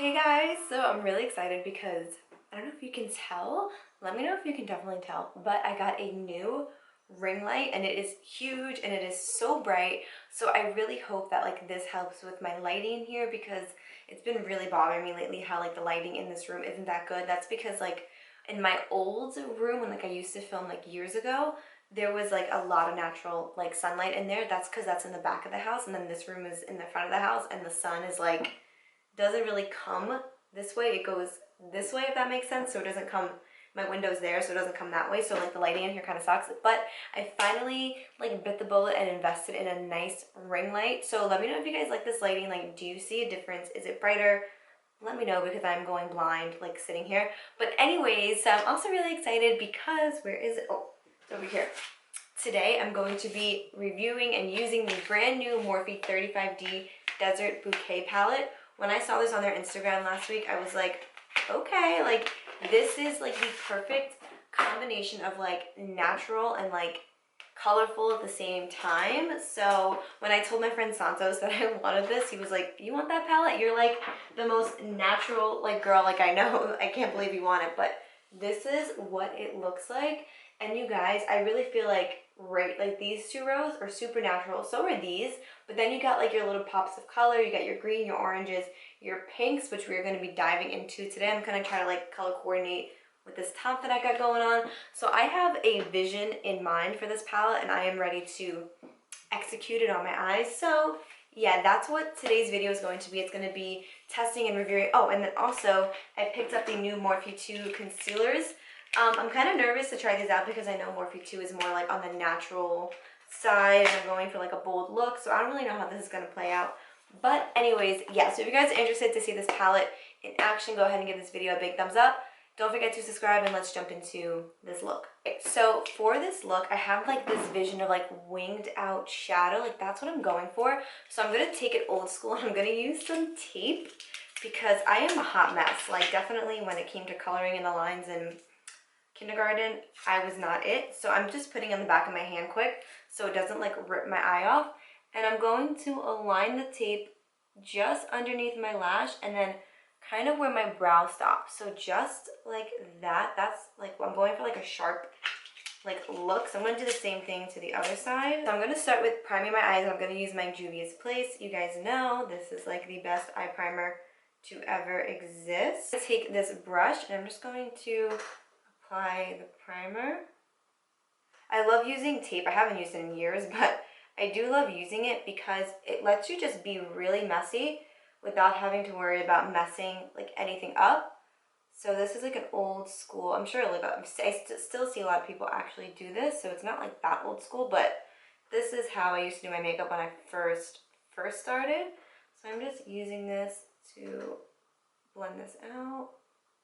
Hey guys, so I'm really excited because I don't know if you can tell, let me know if you can definitely tell, but I got a new ring light and it is huge and it is so bright. So I really hope that like this helps with my lighting here because it's been really bothering me lately how like the lighting in this room isn't that good. That's because like in my old room when like I used to film like years ago, there was like a lot of natural like sunlight in there. That's because that's in the back of the house, and then this room is in the front of the house and the sun is like doesn't really come this way. It goes this way, if that makes sense. So it doesn't come, my window's there, so it doesn't come that way. So like the lighting in here kind of sucks. But I finally like bit the bullet and invested in a nice ring light. So let me know if you guys like this lighting. Like, do you see a difference? Is it brighter? Let me know because I'm going blind like sitting here. But anyways, I'm also really excited because where is it? Oh, it's over here. Today I'm going to be reviewing and using the brand new Morphe 35D Desert Bouquet palette. When I saw this on their Instagram last week, I was like, okay, like this is like the perfect combination of like natural and like colorful at the same time. So when I told my friend Santos that I wanted this, he was like, you want that palette? You're like the most natural like girl like I know. I can't believe you want it, but this is what it looks like. And you guys, I really feel like like these two rows are super natural. So are these, but then you got like your little pops of color. You got your green, your oranges, your pinks, which we're going to be diving into today. I'm going to try to like color coordinate with this top that I got going on. So I have a vision in mind for this palette and I am ready to execute it on my eyes. So yeah, that's what today's video is going to be. It's going to be testing and reviewing. Oh, and then also I picked up the new Morphe 2 concealers. I'm kind of nervous to try these out because I know Morphe 2 is more like on the natural side and I'm going for like a bold look, so I don't really know how this is going to play out. But anyways, yeah, so if you guys are interested to see this palette in action, go ahead and give this video a big thumbs up. Don't forget to subscribe and let's jump into this look. Okay, so for this look, I have like this vision of like winged out shadow, like that's what I'm going for. So I'm going to take it old school and I'm going to use some tape because I am a hot mess. Like definitely when it came to coloring in the lines and kindergarten, I was not it. So I'm just putting it on the back of my hand quick so it doesn't like rip my eye off. And I'm going to align the tape just underneath my lash and then kind of where my brow stops. So just like that, that's like, I'm going for like a sharp like look. So I'm going to do the same thing to the other side. So I'm going to start with priming my eyes. I'm going to use my Juvias Place. You guys know this is like the best eye primer to ever exist. I take this brush and I'm just going to apply the primer. I love using tape. I haven't used it in years, but I do love using it because it lets you just be really messy without having to worry about messing like anything up. So this is like an old school, I'm sure like I still see a lot of people actually do this, so it's not like that old school, but this is how I used to do my makeup when I first started. So I'm just using this to blend this out.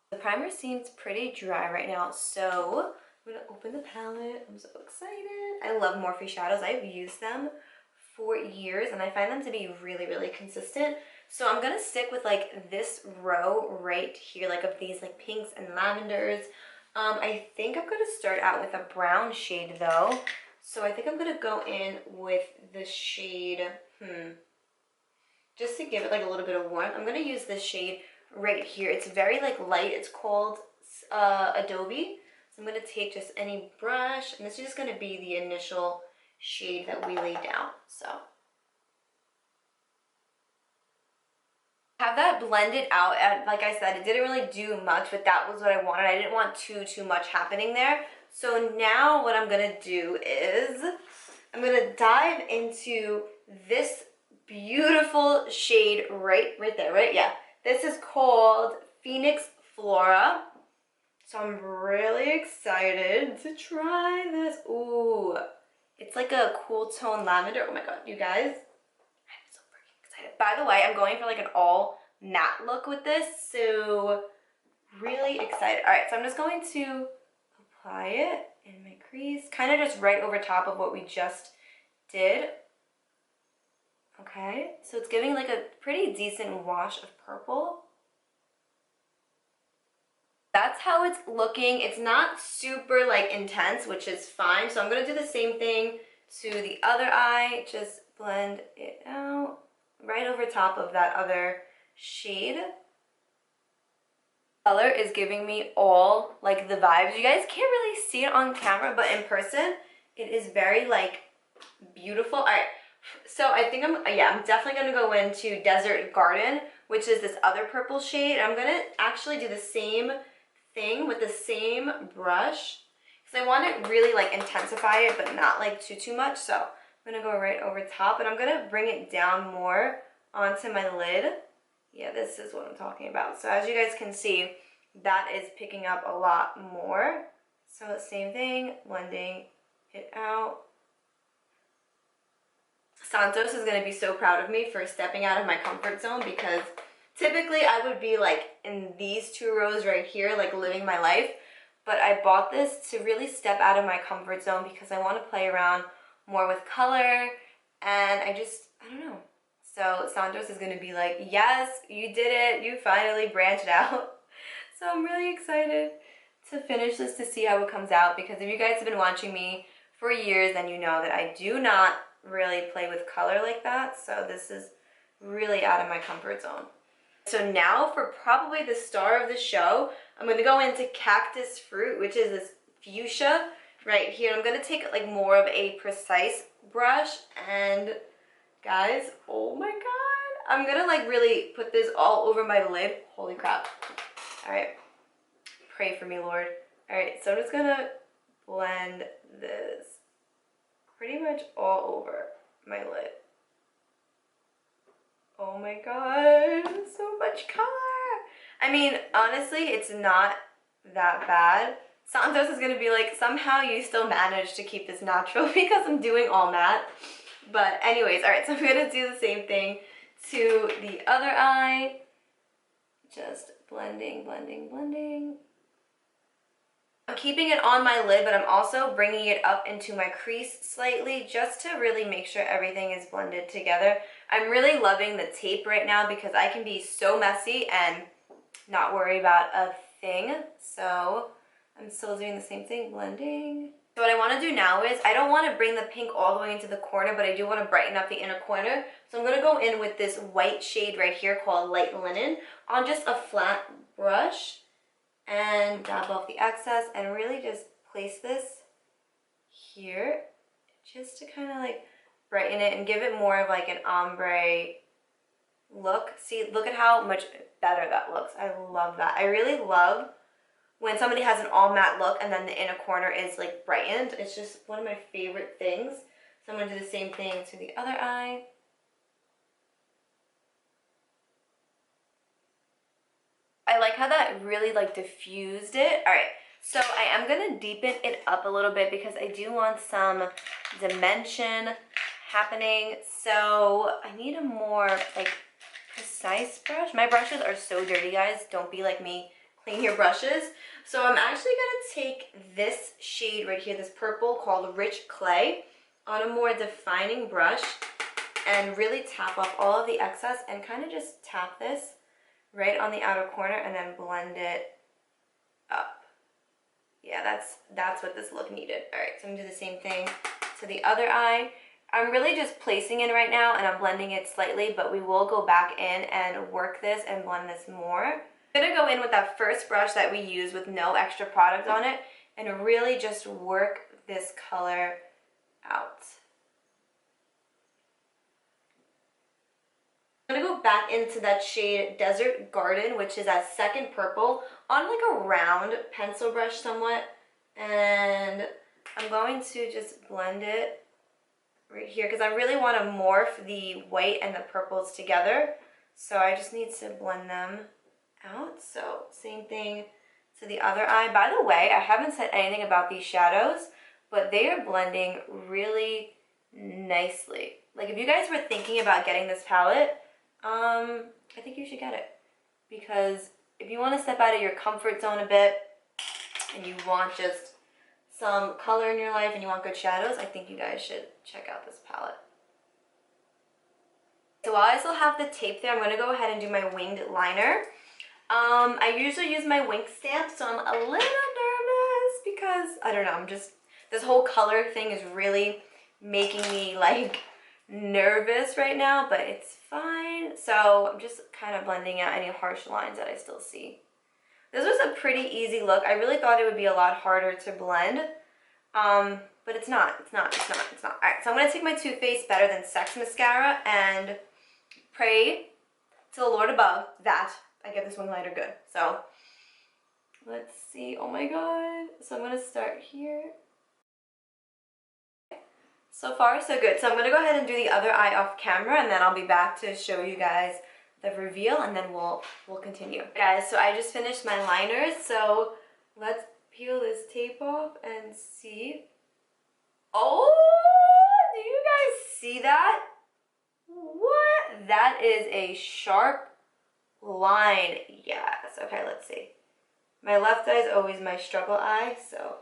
The primer seems pretty dry right now, so I'm going to open the palette. I'm so excited. I love Morphe shadows. I've used them for years, and I find them to be really, really consistent. So I'm going to stick with like this row right here, like of these like pinks and lavenders. I think I'm going to start out with a brown shade though. So I think I'm going to go in with the shade, just to give it like a little bit of warmth. I'm going to use this shade right here. It's very like light. It's called Adobe. So I'm going to take just any brush, and this is just going to be the initial shade that we lay down. So have that blended out, and like I said, it didn't really do much, but that was what I wanted. I didn't want too much happening there. So now what I'm going to do is I'm going to dive into this beautiful shade right there, right? Yeah. This is called Phoenix Flora. So I'm really excited to try this. Ooh, it's like a cool tone lavender. Oh my god, you guys, I'm so freaking excited. By the way, I'm going for like an all matte look with this, so really excited. All right, so I'm just going to apply it in my crease, kind of just right over top of what we just did. Okay, so it's giving like a pretty decent wash of purple. That's how it's looking. It's not super like intense, which is fine. So I'm going to do the same thing to the other eye. Just blend it out right over top of that other shade. Color is giving me all like the vibes. You guys can't really see it on camera, but in person it is very like beautiful. All right, so I think I'm definitely gonna go into Desert Garden, which is this other purple shade. I'm gonna actually do the same thing with the same brush because I want to really like intensify it but not like too much. So I'm gonna go right over top and I'm gonna bring it down more onto my lid. Yeah, this is what I'm talking about. So as you guys can see, that is picking up a lot more. So same thing, blending it out. Santos is going to be so proud of me for stepping out of my comfort zone, because typically I would be like in these two rows right here, like living my life. But I bought this to really step out of my comfort zone because I want to play around more with color, and I don't know. So Santos is going to be like, yes, you did it. You finally branched out. So I'm really excited to finish this, to see how it comes out, because if you guys have been watching me for years, then you know that I do not really play with color like that. So this is really out of my comfort zone. So now for probably the star of the show, I'm going to go into Cactus Fruit, which is this fuchsia right here. I'm going to take like more of a precise brush, and guys, oh my god, I'm gonna like really put this all over my lid. Holy crap. All right, pray for me, Lord. All right, so I'm just gonna blend this pretty much all over my lid. Oh my god, so much color. I mean, honestly, it's not that bad. Santos is gonna be like, somehow you still managed to keep this natural because I'm doing all matte. But anyways, all right, so I'm gonna do the same thing to the other eye. Just blending, blending, blending. I'm keeping it on my lid, but I'm also bringing it up into my crease slightly just to really make sure everything is blended together. I'm really loving the tape right now because I can be so messy and not worry about a thing. So I'm still doing the same thing, blending. So what I want to do now is, I don't want to bring the pink all the way into the corner, but I do want to brighten up the inner corner. So I'm going to go in with this white shade right here called Light Linen on just a flat brush and dab off the excess and really just place this here just to kind of like brighten it and give it more of like an ombre look. See, look at how much better that looks. I love that. I really love when somebody has an all matte look and then the inner corner is like brightened. It's just one of my favorite things. So I'm going to do the same thing to the other eye. I like how that really like diffused it. All right, so I am going to deepen it up a little bit because I do want some dimension happening. So I need a more like precise brush. My brushes are so dirty, guys. Don't be like me. Clean your brushes. So I'm actually going to take this shade right here, this purple called Rich Clay, on a more defining brush and really tap off all of the excess and kind of just tap this right on the outer corner and then blend it up. Yeah, that's what this look needed. All right, so I'm going to do the same thing to the other eye. I'm really just placing it right now and I'm blending it slightly, but we will go back in and work this and blend this more. I'm going to go in with that first brush that we use with no extra product on it and really just work this color out. I'm going to go back into that shade Desert Garden, which is that second purple, on like a round pencil brush somewhat. And I'm going to just blend it right here because I really want to morph the white and the purples together. So I just need to blend them out. So same thing to the other eye. By the way, I haven't said anything about these shadows, but they are blending really nicely. Like if you guys were thinking about getting this palette, I think you should get it, because if you want to step out of your comfort zone a bit and you want just some color in your life and you want good shadows, I think you guys should check out this palette. So while I still have the tape there, I'm going to go ahead and do my winged liner. I usually use my Wink stamp, so I'm a little nervous because, I don't know, this whole color thing is really making me like nervous right now, but it's fine. So I'm just kind of blending out any harsh lines that I still see. This was a pretty easy look. I really thought it would be a lot harder to blend, but it's not. It's not. All right, so I'm gonna take my Too Faced Better Than Sex mascara and pray to the Lord above that I get this wing liner good. So let's see. Oh my god. So I'm gonna start here. So far, so good. So I'm gonna go ahead and do the other eye off camera, and then I'll be back to show you guys the reveal, and then we'll continue. Guys, so I just finished my liners, so let's peel this tape off and see. Oh, do you guys see that? What? That is a sharp line. Yes. Okay, let's see. My left eye is always my struggle eye, so.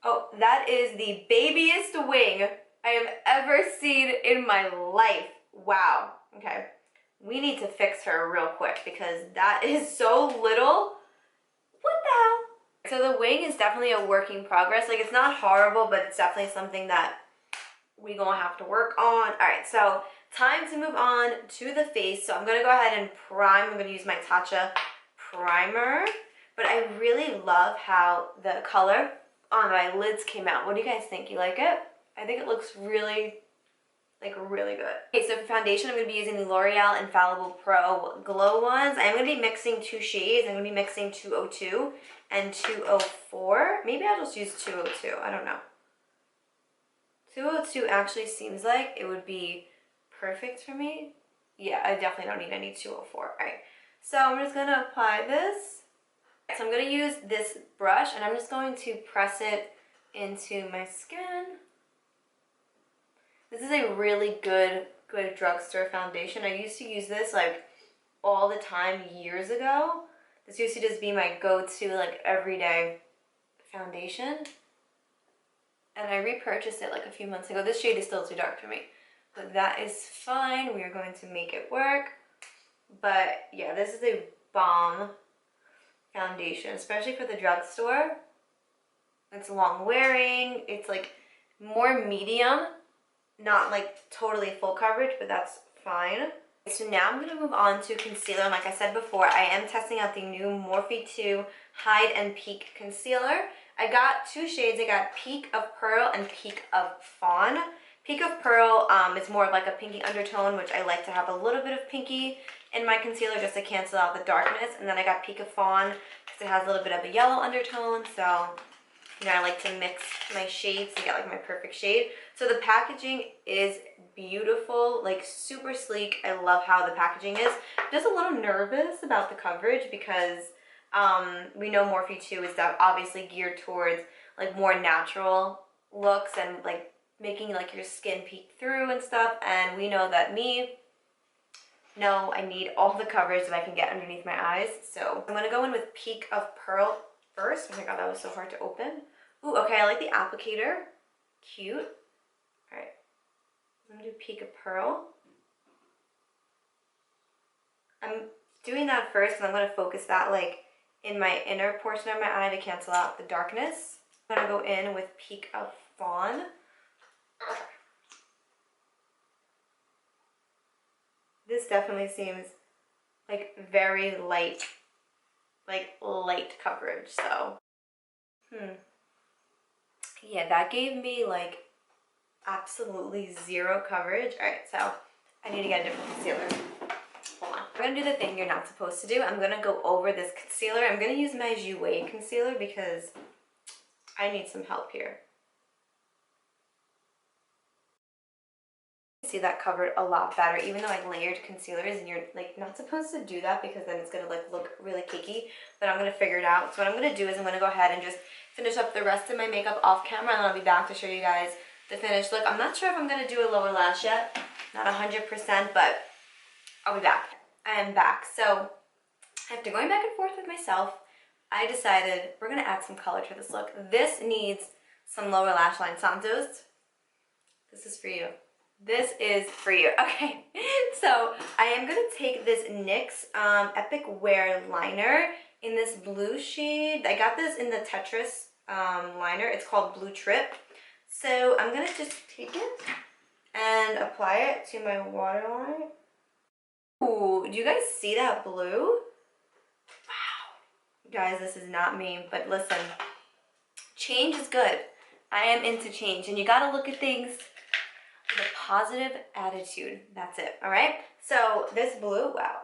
Oh, that is the babiest wing I have ever seen in my life. Wow. Okay. We need to fix her real quick because that is so little. What the hell? So the wing is definitely a work in progress. Like, it's not horrible, but it's definitely something that we gonna have to work on. All right, so time to move on to the face. So I'm gonna go ahead and prime. I'm gonna use my Tatcha primer, but I really love how the color on my lids came out. What do you guys think? You like it? I think it looks really, like, really good. Okay, so for foundation, I'm going to be using the L'Oreal Infallible Pro Glow ones. I'm going to be mixing two shades. I'm going to be mixing 202 and 204. Maybe I'll just use 202. I don't know. 202 actually seems like it would be perfect for me. Yeah, I definitely don't need any 204. All right, so I'm just going to apply this. So I'm going to use this brush, and I'm just going to press it into my skin. This is a really good drugstore foundation. I used to use this like all the time years ago. This used to just be my go-to like everyday foundation. And I repurchased it like a few months ago. This shade is still too dark for me, but that is fine. We are going to make it work. But yeah, this is a bomb foundation, especially for the drugstore. It's long wearing. It's like more medium. Not like totally full coverage, but that's fine. So now I'm going to move on to concealer. And like I said before, I am testing out the new Morphe 2 Hide and Peak Concealer. I got two shades. I got Peak of Pearl and Peak of Fawn. Peak of Pearl is more of like a pinky undertone, which I like to have a little bit of pinky in my concealer just to cancel out the darkness. And then I got Peak of Fawn because it has a little bit of a yellow undertone. So, you know, I like to mix my shades to get like my perfect shade. So the packaging is beautiful, like super sleek. I love how the packaging is. Just a little nervous about the coverage because we know Morphe 2 is obviously geared towards like more natural looks and like making like your skin peek through and stuff. And we know that no, I need all the coverage that I can get underneath my eyes. So I'm gonna go in with Peak of Pearl first. Oh my god, that was so hard to open. Ooh, okay, I like the applicator. Cute. All right, I'm gonna do Peak of Pearl. I'm doing that first because I'm gonna focus that like in my inner portion of my eye to cancel out the darkness. I'm gonna go in with Peak of Fawn. This definitely seems like very light, like light coverage, so. Yeah, that gave me like absolutely zero coverage. All right, so I need to get a different concealer. Hold on. I'm gonna do the thing you're not supposed to do. I'm gonna go over this concealer. I'm gonna use my Jouer concealer because I need some help here. See that covered a lot better, even though I layered concealers, and you're like not supposed to do that because then it's gonna like look really cakey, but I'm gonna figure it out. So what I'm gonna do is I'm gonna go ahead and just finish up the rest of my makeup off camera, and then I'll be back to show you guys the finished look. I'm not sure if I'm gonna do a lower lash yet, not 100%, but I'll be back. I am back. So after going back and forth with myself, I decided we're gonna add some color to this look. This needs some lower lash line. Santos, this is for you. This is for you. Okay, so I am going to take this NYX Epic Wear liner in this blue shade. I got this in the Tetris liner. It's called Blue Trip. So I'm going to just take it and apply it to my waterline. Ooh, do you guys see that blue? Wow. Guys, this is not me, but listen, change is good. I am into change, and you gotta look at things with a positive attitude. That's it, all right? So this blue, wow,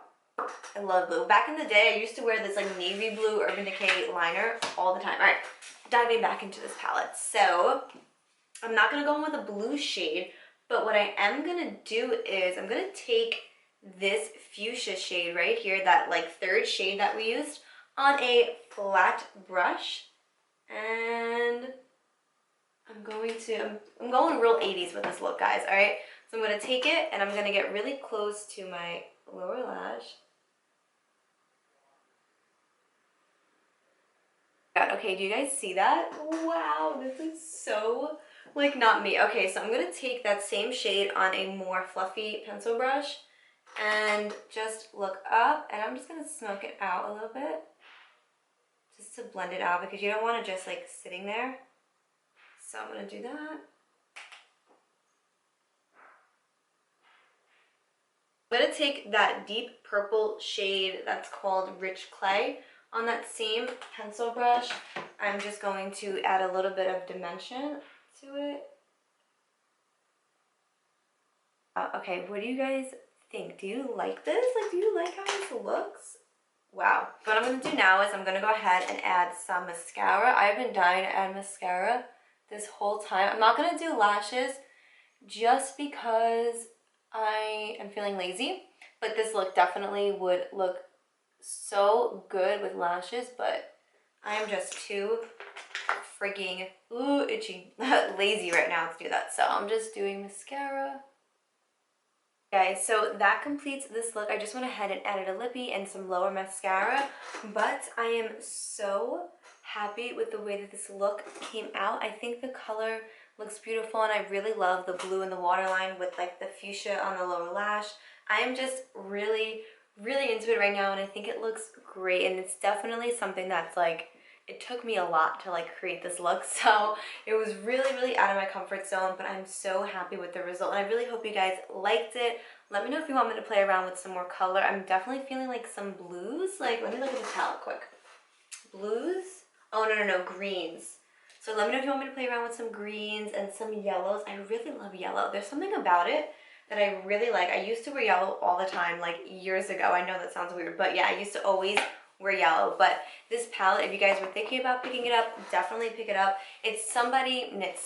I love blue. Back in the day, I used to wear this like navy blue Urban Decay liner all the time. All right, diving back into this palette. So I'm not gonna go in with a blue shade, but what I am gonna do is I'm gonna take this fuchsia shade right here, that like third shade that we used, on a flat brush, and I'm going real 80s with this look, guys, all right? So I'm gonna take it and I'm gonna get really close to my lower lash. God, okay, do you guys see that? Wow, this is so, like, not me. Okay, so I'm gonna take that same shade on a more fluffy pencil brush and just look up, and I'm just gonna smoke it out a little bit just to blend it out, because you don't want to just like sitting there. So I'm gonna do that. I'm gonna take that deep purple shade that's called Rich Clay. On that same pencil brush, I'm just going to add a little bit of dimension to it. Okay, what do you guys think? Do you like this? Like, do you like how this looks? Wow. What I'm gonna do now is I'm gonna go ahead and add some mascara. I've been dying to add mascara this whole time. I'm not gonna do lashes just because I am feeling lazy, but this look definitely would look so good with lashes, but I am just too freaking itchy lazy right now to do that. So I'm just doing mascara. Guys, so that completes this look. I just went ahead and added a lippy and some lower mascara, but I am so happy with the way that this look came out. I think the color looks beautiful, and I really love the blue in the waterline with like the fuchsia on the lower lash. I am just really into it right now, and I think it looks great, and it's definitely something that's like, it took me a lot to like create this look, so it was really out of my comfort zone, but I'm so happy with the result, and I really hope you guys liked it. Let me know if you want me to play around with some more color. I'm definitely feeling like some blues. Like, let me look at the palette quick. Blues? Oh, no, greens. So let me know if you want me to play around with some greens and some yellows. I really love yellow. There's something about it that I really like. I used to wear yellow all the time, like years ago. I know that sounds weird, but yeah, I used to always wear yellow. But this palette, if you guys were thinking about picking it up, definitely pick it up. It's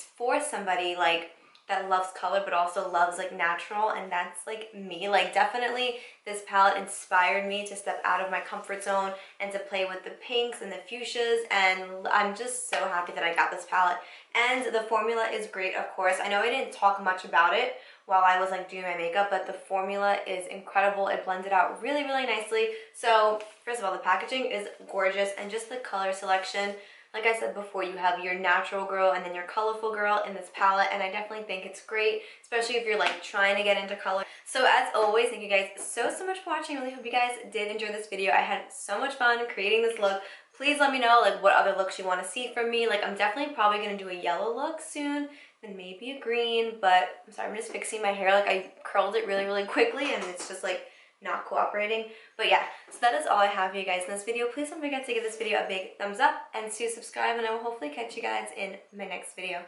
for somebody like that loves color but also loves like natural, and that's like me. Like, definitely this palette inspired me to step out of my comfort zone and to play with the pinks and the fuchsias, and I'm just so happy that I got this palette. And the formula is great, of course. I know I didn't talk much about it while I was like doing my makeup, but the formula is incredible. It blends it out really nicely. So first of all, the packaging is gorgeous, and just the color selection. Like I said before, you have your natural girl and then your colorful girl in this palette, and I definitely think it's great, especially if you're like trying to get into color. So as always, thank you guys so much for watching. I really hope you guys did enjoy this video. I had so much fun creating this look. Please let me know like what other looks you want to see from me. Like, I'm definitely probably going to do a yellow look soon, and maybe a green, but I'm sorry, I'm just fixing my hair. Like, I curled it really quickly, and it's just like not cooperating. But yeah, so that is all I have for you guys in this video. Please don't forget to give this video a big thumbs up and to subscribe, and I will hopefully catch you guys in my next video.